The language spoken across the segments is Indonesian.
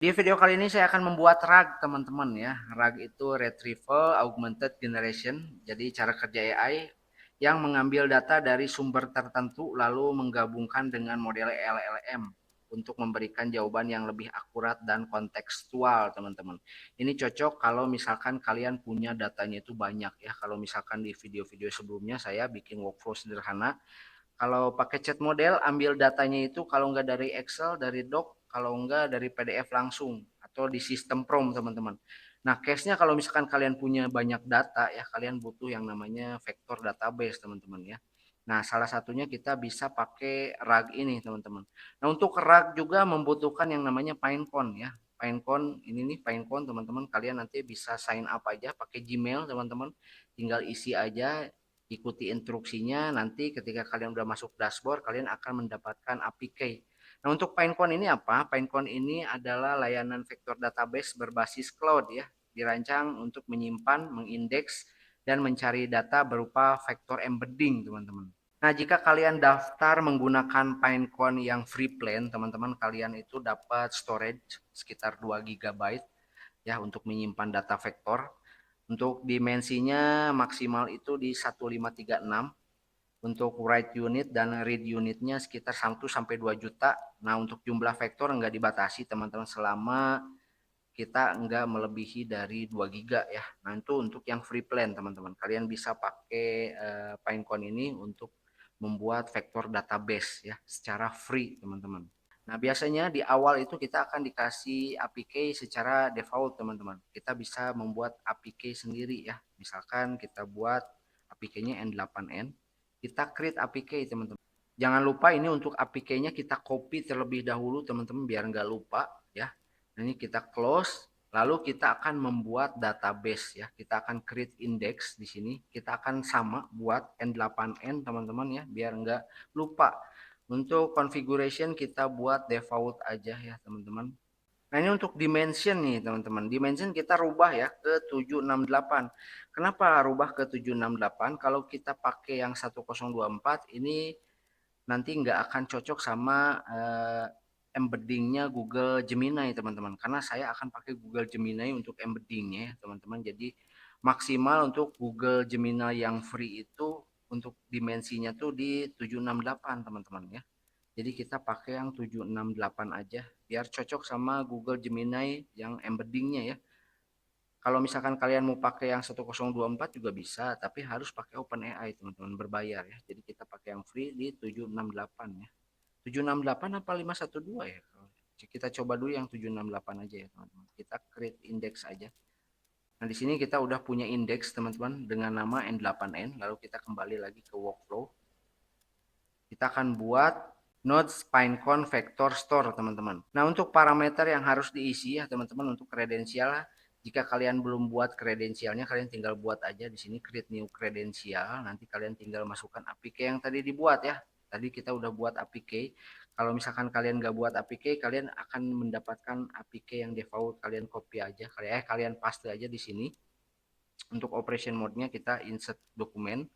Di video kali ini saya akan membuat RAG teman-teman ya. RAG itu Retrieval Augmented Generation. Jadi cara kerja AI yang mengambil data dari sumber tertentu lalu menggabungkan dengan model LLM untuk memberikan jawaban yang lebih akurat dan kontekstual teman-teman. Ini cocok kalau misalkan kalian punya datanya itu banyak ya. Kalau misalkan di video-video sebelumnya saya bikin workflow sederhana, kalau pakai chat model, ambil datanya itu kalau nggak dari Excel, dari Doc, kalau nggak dari PDF langsung atau di sistem prom teman-teman. Nah, case-nya kalau misalkan kalian punya banyak data ya, kalian butuh yang namanya vector database teman-teman ya. Nah, salah satunya kita bisa pakai RAG ini teman-teman. Nah, untuk RAG juga membutuhkan yang namanya Pinecone ya. Pinecone ini nih Pinecone teman-teman, kalian nanti bisa sign up aja pakai Gmail teman-teman. Tinggal isi aja, ikuti instruksinya, nanti ketika kalian udah masuk dashboard kalian akan mendapatkan API. Nah, untuk Pinecone ini apa? Pinecone ini adalah layanan vektor database berbasis cloud ya, dirancang untuk menyimpan, mengindeks dan mencari data berupa vektor embedding teman-teman. Nah, jika kalian daftar menggunakan Pinecone yang free plan, teman-teman, kalian itu dapat storage sekitar 2 GB ya untuk menyimpan data vektor. Untuk dimensinya maksimal itu di 1536. Untuk write unit dan read unitnya sekitar 1 sampai 2 juta. Nah, untuk jumlah vektor nggak dibatasi teman-teman selama kita nggak melebihi dari 2 giga ya. Nah, itu untuk yang free plan teman-teman. Kalian bisa pakai Pinecone ini untuk membuat vektor database ya secara free teman-teman. Nah, biasanya di awal itu kita akan dikasih APK secara default, teman-teman. Kita bisa membuat APK sendiri ya. Misalkan kita buat APK-nya N8N, kita create APK, teman-teman. Jangan lupa ini untuk APK-nya kita copy terlebih dahulu, teman-teman, biar nggak lupa ya. Nah, ini kita close, lalu kita akan membuat database ya. Kita akan create index di sini. Kita akan sama buat N8N, teman-teman ya, biar nggak lupa. Untuk configuration kita buat default aja ya teman-teman. Nah, ini untuk dimension nih teman-teman. Dimension kita rubah ya ke 768. Kenapa rubah ke 768? Kalau kita pakai yang 1024 ini nanti nggak akan cocok sama embeddingnya Google Gemini teman-teman. Karena saya akan pakai Google Gemini untuk embeddingnya ya teman-teman. Jadi maksimal untuk Google Gemini yang free itu untuk dimensinya tuh di 768 teman-teman ya. Jadi kita pakai yang 768 aja biar cocok sama Google Gemini yang embeddingnya ya. Kalau misalkan kalian mau pakai yang 1024 juga bisa, tapi harus pakai OpenAI teman-teman, berbayar ya. Jadi kita pakai yang free di 768 ya. 768 apa 512 ya? Kita coba dulu yang 768 aja ya teman-teman. Kita create index aja. Nah, di sini kita udah punya indeks teman-teman dengan nama N8N. Lalu kita kembali lagi ke workflow. Kita akan buat nodes Pinecone vector store teman-teman. Nah, untuk parameter yang harus diisi ya teman-teman untuk kredensial, jika kalian belum buat kredensialnya kalian tinggal buat aja di sini create new kredensial, nanti kalian tinggal masukkan APK yang tadi dibuat ya. Tadi kita udah buat APK. Kalau misalkan kalian nggak buat APK, kalian akan mendapatkan APK yang default, kalian copy aja, kalian paste aja di sini. Untuk operation mode-nya kita insert dokumen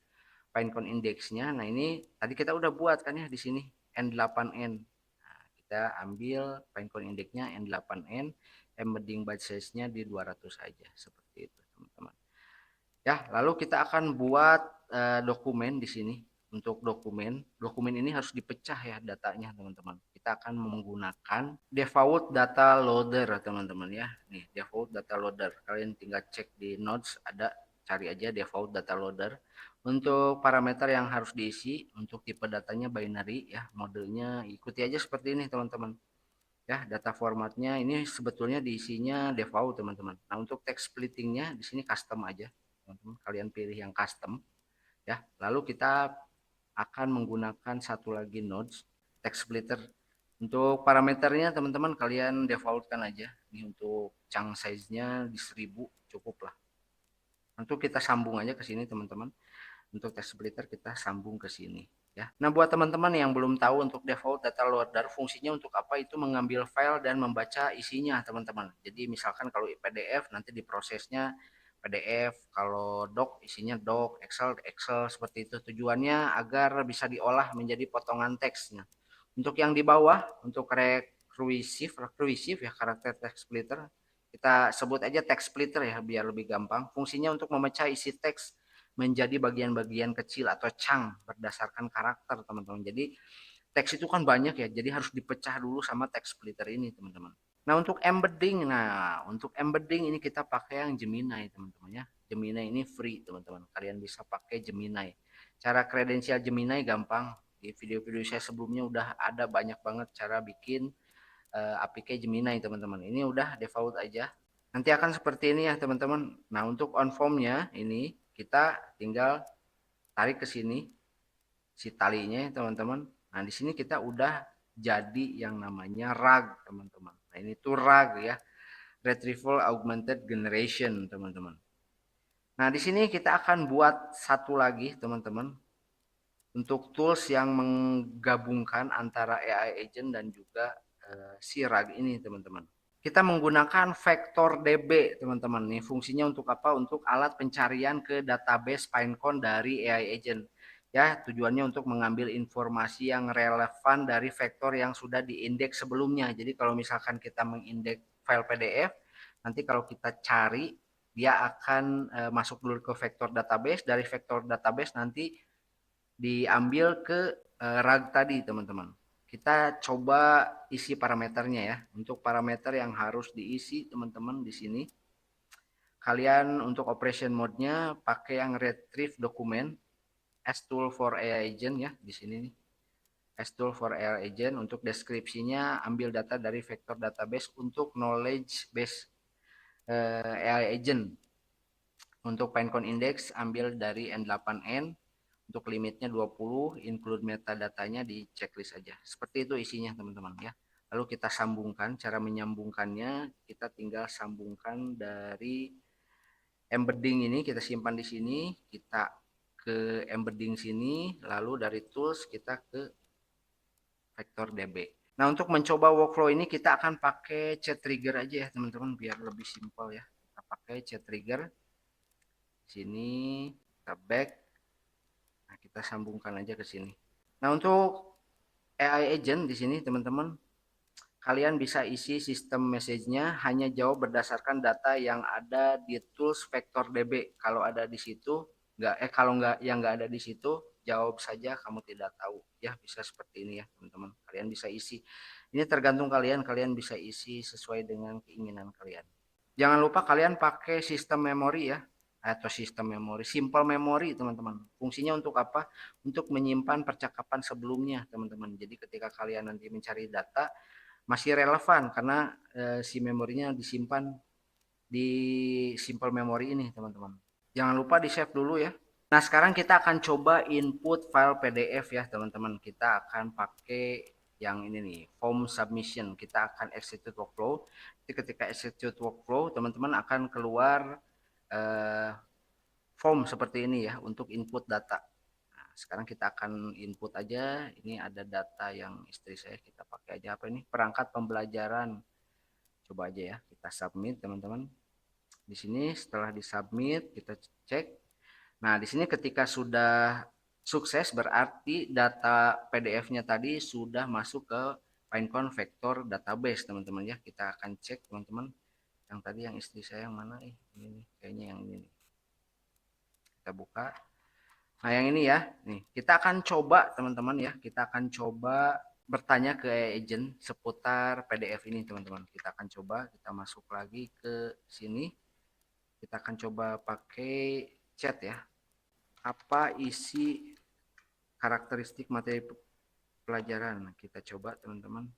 Pinecone indexnya. Nah, ini tadi kita udah buat kan ya di sini N8N. Nah, kita ambil Pinecone indexnya N8N, embedding byte size-nya di 200 aja seperti itu, teman-teman. Ya, lalu kita akan buat dokumen di sini. Untuk dokumen ini harus dipecah ya datanya, teman-teman. Kita akan menggunakan default data loader, teman-teman ya. Nih, default data loader. Kalian tinggal cek di nodes ada, cari aja default data loader. Untuk parameter yang harus diisi, untuk tipe datanya binary ya, modenya ikuti aja seperti ini, teman-teman. Ya, data formatnya ini sebetulnya diisinya default, teman-teman. Nah, untuk text splittingnya di sini custom aja, teman-teman. Kalian pilih yang custom ya. Lalu kita akan menggunakan satu lagi nodes text splitter. Untuk parameternya teman-teman kalian defaultkan aja. Ini untuk chunk size-nya di 1000 cukup lah. Untuk kita sambung aja ke sini teman-teman. Untuk text splitter kita sambung ke sini ya. Nah, buat teman-teman yang belum tahu untuk default data loader fungsinya untuk apa, itu mengambil file dan membaca isinya teman-teman. Jadi misalkan kalau PDF nanti diprosesnya PDF, kalau doc isinya doc, Excel Excel, seperti itu. Tujuannya agar bisa diolah menjadi potongan teksnya. Untuk yang di bawah untuk recursive ya, karakter text splitter. Kita sebut aja text splitter ya biar lebih gampang. Fungsinya untuk memecah isi teks menjadi bagian-bagian kecil atau chunk berdasarkan karakter, teman-teman. Jadi teks itu kan banyak ya, jadi harus dipecah dulu sama text splitter ini, teman-teman. Nah, untuk embedding ini kita pakai yang Gemini, teman-teman ya. Gemini ini free, teman-teman. Kalian bisa pakai Gemini. Cara kredensial Gemini gampang. Di video-video saya sebelumnya udah ada banyak banget cara bikin APK Gemini, teman-teman. Ini udah default aja. Nanti akan seperti ini ya, teman-teman. Nah, untuk on formnya ini kita tinggal tarik ke sini si talinya, teman-teman. Nah, di sini kita udah jadi yang namanya RAG, teman-teman. Nah, ini tuh RAG ya, Retrieval Augmented Generation, teman-teman. Nah, di sini kita akan buat satu lagi, teman-teman, untuk tools yang menggabungkan antara AI agent dan juga si RAG ini, teman-teman. Kita menggunakan vector DB, teman-teman. Nih fungsinya untuk apa? Untuk alat pencarian ke database Pinecone dari AI agent. Ya, tujuannya untuk mengambil informasi yang relevan dari vektor yang sudah diindeks sebelumnya. Jadi kalau misalkan kita mengindeks file PDF, nanti kalau kita cari dia akan masuk dulu ke vektor database, dari vektor database nanti diambil ke RAG tadi, teman-teman. Kita coba isi parameternya ya. Untuk parameter yang harus diisi, teman-teman, di sini kalian untuk operation mode-nya pakai yang retrieve document as tool for AI agent ya, di sini nih. As tool for AI agent. Untuk deskripsinya ambil data dari vector database. Untuk knowledge base AI agent. Untuk Pinecone index ambil dari N8N. Untuk limitnya 20, include metadatanya di checklist aja. Seperti itu isinya, teman-teman ya. Lalu kita sambungkan, cara menyambungkannya kita tinggal sambungkan dari embedding ini, kita simpan di sini, kita ke embedding sini, lalu dari tools kita ke vector DB. Nah, untuk mencoba workflow ini kita akan pakai chat trigger aja ya, teman-teman, biar lebih simpel ya. Kita pakai chat trigger. Sini kita back. Nah, kita sambungkan aja ke sini. Nah, untuk AI agent di sini, teman-teman, kalian bisa isi sistem message-nya hanya jawab berdasarkan data yang ada di tools vector DB. Kalau ada di situ, kalau nggak yang nggak ada di situ, jawab saja kamu tidak tahu. Ya, bisa seperti ini ya, teman-teman. Kalian bisa isi. Ini tergantung kalian, kalian bisa isi sesuai dengan keinginan kalian. Jangan lupa kalian pakai sistem memori ya, atau sistem memori, simple memory, teman-teman. Fungsinya untuk apa? Untuk menyimpan percakapan sebelumnya, teman-teman. Jadi ketika kalian nanti mencari data, masih relevan karena si memorinya disimpan di simple memory ini, teman-teman. Jangan lupa di save dulu ya. Nah, sekarang kita akan coba input file PDF ya, teman-teman. Kita akan pakai yang ini nih, form submission. Kita akan execute workflow. Jadi ketika execute workflow, teman-teman akan keluar form seperti ini ya untuk input data. Nah, sekarang kita akan input aja. Ini ada data yang istri saya, kita pakai aja apa ini? Perangkat pembelajaran. Coba aja ya, kita submit, teman-teman. Di sini setelah disubmit, kita cek. Nah, di sini ketika sudah sukses berarti data PDF-nya tadi sudah masuk ke Pinecone Vector Database, teman-teman ya. Kita akan cek, teman-teman. Yang tadi yang istri saya yang mana? Ini kayaknya yang ini. Kita buka. Nah, yang ini ya. Nih, kita akan coba, teman-teman ya. Kita akan coba bertanya ke agent seputar PDF ini, teman-teman. Kita akan coba, kita masuk lagi ke sini. Kita akan coba pakai chat ya. Apa isi karakteristik materi pelajaran? Nah, kita coba, teman-teman.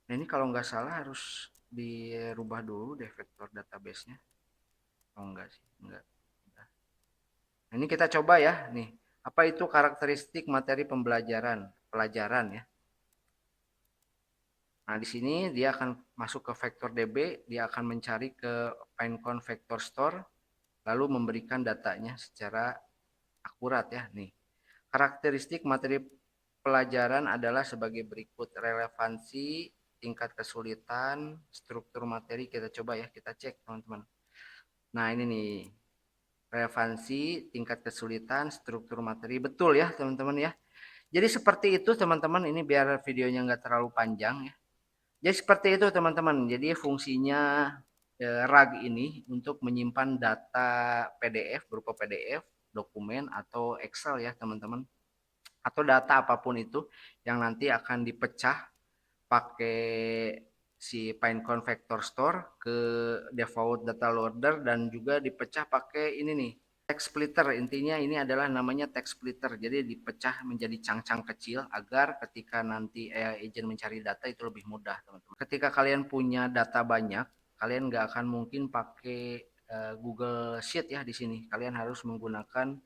Nah, ini kalau nggak salah harus dirubah dulu deh vektor database-nya. Oh, enggak sih, enggak. Nah, ini kita coba ya, nih. Apa itu karakteristik materi pelajaran ya. Nah, di sini dia akan masuk ke vector DB, dia akan mencari ke Pinecone Vector Store, lalu memberikan datanya secara akurat ya. Nih, karakteristik materi pelajaran adalah sebagai berikut: relevansi, tingkat kesulitan, struktur materi. Kita coba ya, kita cek, teman-teman. Nah, ini nih, relevansi, tingkat kesulitan, struktur materi. Betul ya, teman-teman ya. Jadi seperti itu, teman-teman. Ini biar videonya nggak terlalu panjang ya. Jadi seperti itu teman-teman. Jadi fungsinya RAG ini untuk menyimpan data PDF berupa PDF, dokumen atau Excel ya teman-teman. Atau data apapun itu yang nanti akan dipecah pakai si Pinecone Vector Store ke default data loader dan juga dipecah pakai ini nih text splitter. Intinya ini adalah namanya text splitter, jadi dipecah menjadi cang-cang kecil agar ketika nanti AI agent mencari data itu lebih mudah teman-teman. Ketika kalian punya data banyak, kalian nggak akan mungkin pakai Google Sheet ya di sini. Kalian harus menggunakan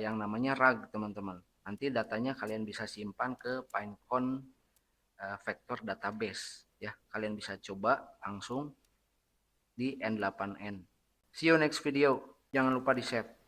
yang namanya RAG teman-teman. Nanti datanya kalian bisa simpan ke Pinecone vector database ya. Kalian bisa coba langsung di N8N. See you next video. Jangan lupa di-share.